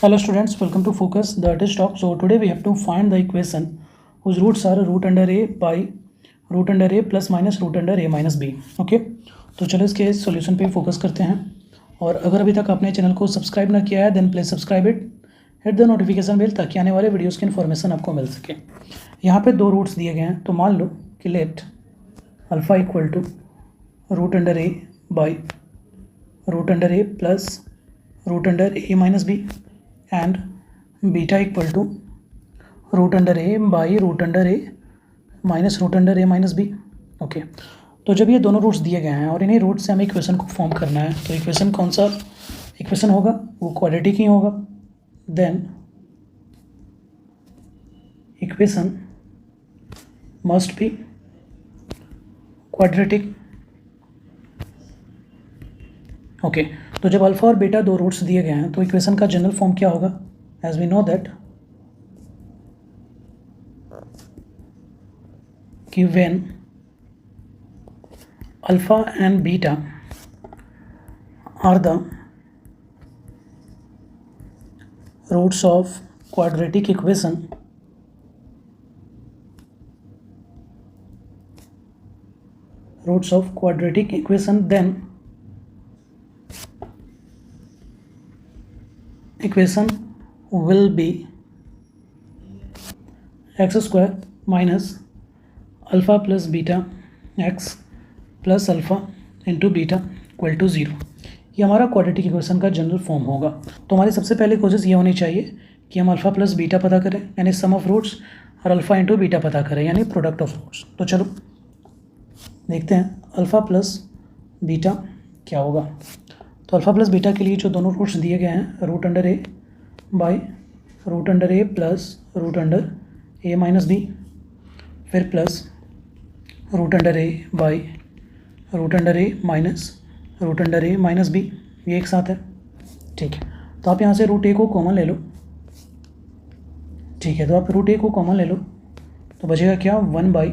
Hello students, welcome to Focus the Artist Talk. So today we have to find the equation whose roots are root under a by root under a plus minus root under a minus b. Okay, तो चलो इसके solution पे focus करते हैं. और अगर अभी तक आपने चैनल को सब्सक्राइब ना किया है then please subscribe it, hit the notification bell ताकि आने वाले वीडियोस की इन्फॉर्मेशन आपको मिल सके. यहाँ पे दो रूट्स दिए गए हैं, तो मान लो कि let alpha equal to root under a by root under a plus root under a minus b and beta equal to root under a by root under a minus root under a minus b. Okay, तो जब ये दोनों roots दिए गए हैं और इन्हीं root से हमें इक्वेशन को फॉर्म करना है, तो इक्वेशन कौन सा इक्वेशन होगा? वो क्वाड्रेटिक ही होगा. Then equation must be quadratic. Okay, तो जब अल्फा और बीटा दो रूट्स दिए गए हैं तो इक्वेशन का जनरल फॉर्म क्या होगा? एज वी नो दैट कि when alpha and beta are the roots of quadratic equation, then equation will be x square minus alpha plus beta x plus alpha into beta equal to 0. ये हमारा quadratic equation का general form होगा. तो हमारी सबसे पहली कोशिश ये होनी चाहिए कि हम अल्फ़ा प्लस बीटा पता करें यानी सम ऑफ रूट्स, और अल्फ़ा इंटू बीटा पता करें यानी प्रोडक्ट ऑफ रूट्स. तो चलो देखते हैं अल्फ़ा प्लस बीटा क्या होगा. तो अल्फ़ा प्लस बीटा के लिए जो दोनों रूट्स दिए गए हैं root under a by root under a plus root under a minus b, फिर plus root under a by root under a minus root under a minus b, ये एक साथ है. ठीक है, तो आप यहाँ से रूट ए को कॉमन ले लो. ठीक है, तो आप रूट ए को कॉमन ले लो तो बचेगा क्या? 1 by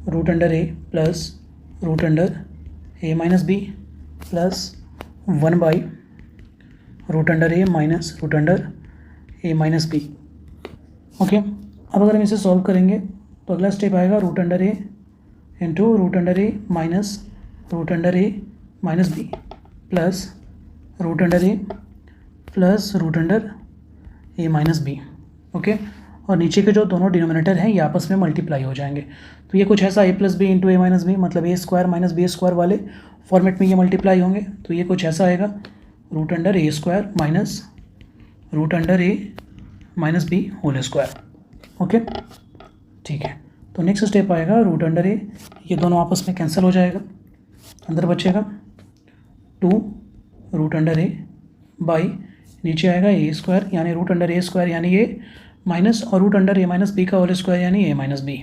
root under a plus root under a minus b plus 1 by root under a minus root under a minus b. Okay, अब अगर हम इसे सॉल्व करेंगे तो अगला स्टेप आएगा root under a into root under a minus root under a minus b plus root under a plus root under a minus b. Okay, और नीचे के जो दोनों डिनोमिनेटर हैं ये आपस में मल्टीप्लाई हो जाएंगे. तो ये कुछ ऐसा a plus b into a minus b, मतलब a square minus b square वाले फॉर्मेट में ये मल्टीप्लाई होंगे. तो ये कुछ ऐसा आएगा root under a square minus root under a minus b whole square. Okay, ठीक है, तो नेक्स्ट स्टेप आएगा रूट अंडर ए, ये दोनों आपस में कैंसिल हो जाएगा, अंदर बचेगा 2 रूट अंडर ए बाई नीचे आएगा ए स्क्वायर यानी रूट अंडर ए स्क्वायर यानी ए माइनस और root under a minus B का होल स्क्वायर यानी ए माइनस बी.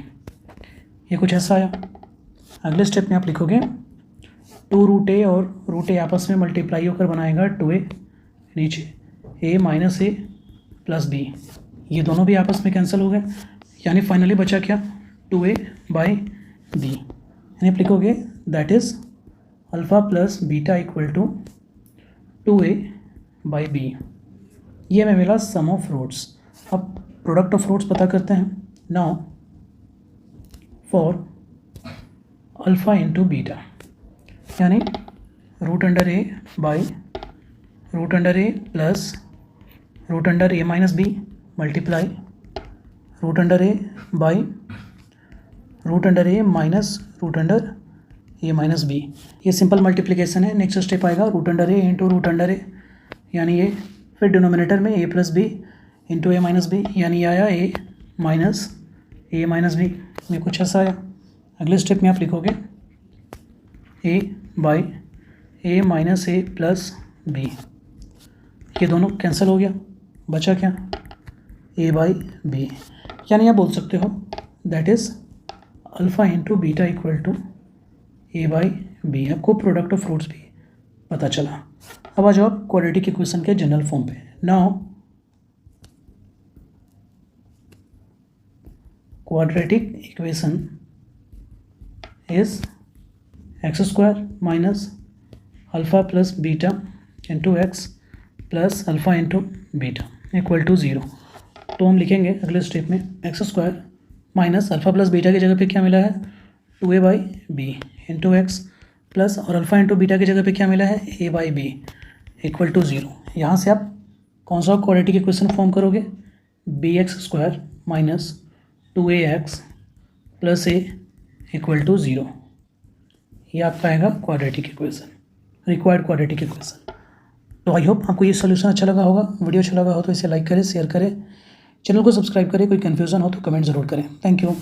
ये कुछ ऐसा आया. अगले स्टेप में आप लिखोगे 2 रूट ए और रूट ए आपस में मल्टीप्लाई होकर बनाएगा 2a, नीचे a minus a plus b, ये दोनों भी आपस में कैंसिल हो गए यानी फाइनली बचा क्या? 2a by b. यानी आप लिखोगे that is alpha plus beta equal to 2a by b. ये हमें मिला सम ऑफ रूट्स. अब प्रोडक्ट ऑफ रूट्स पता करते हैं. Now for alpha into beta यानी root under a by root under a plus root under a minus b multiply root under a by root under a minus root under a minus b. ये simple multiplication है. Next step आएगा root under a into root under a यानी ये, फिर denominator में a plus b into a minus b यानी आया a minus a minus b. में कुछ ऐसा आया. अगले स्टेप में आप लिखोगे a by a minus a plus b, ये दोनों कैंसिल हो गया, बचा क्या? A by b. यानी आप बोल सकते हो that is alpha into beta equal to a by b. आपको प्रोडक्ट ऑफ रूट्स भी पता चला. अब आ जाओ आप क्वाड्रेटिक इक्वेशन के जनरल फॉर्म पे. Now quadratic equation is x square minus alpha plus beta into x plus alpha into beta equal to 0। तो हम लिखेंगे अगले स्टेप में x square minus alpha plus beta की जगह पे क्या मिला है 2a/b इंटू एक्स प्लस और अल्फ़ा इंटू बीटा की जगह पे क्या मिला है a/b इक्वल टू 0। यहाँ से आप कौन सा क्वाड्रेटिक इक्वेशन फॉर्म करोगे bx² minus 2ax plus a equal to 0। ये आपका आएगा quadratic equation, required quadratic equation. तो आई होप आपको ये सोल्यूशन अच्छा लगा होगा। वीडियो अच्छा लगा हो तो इसे लाइक करें, शेयर करें, चैनल को सब्सक्राइब करें। कोई कन्फ्यूज़न हो तो कमेंट ज़रूर करें। Thank you.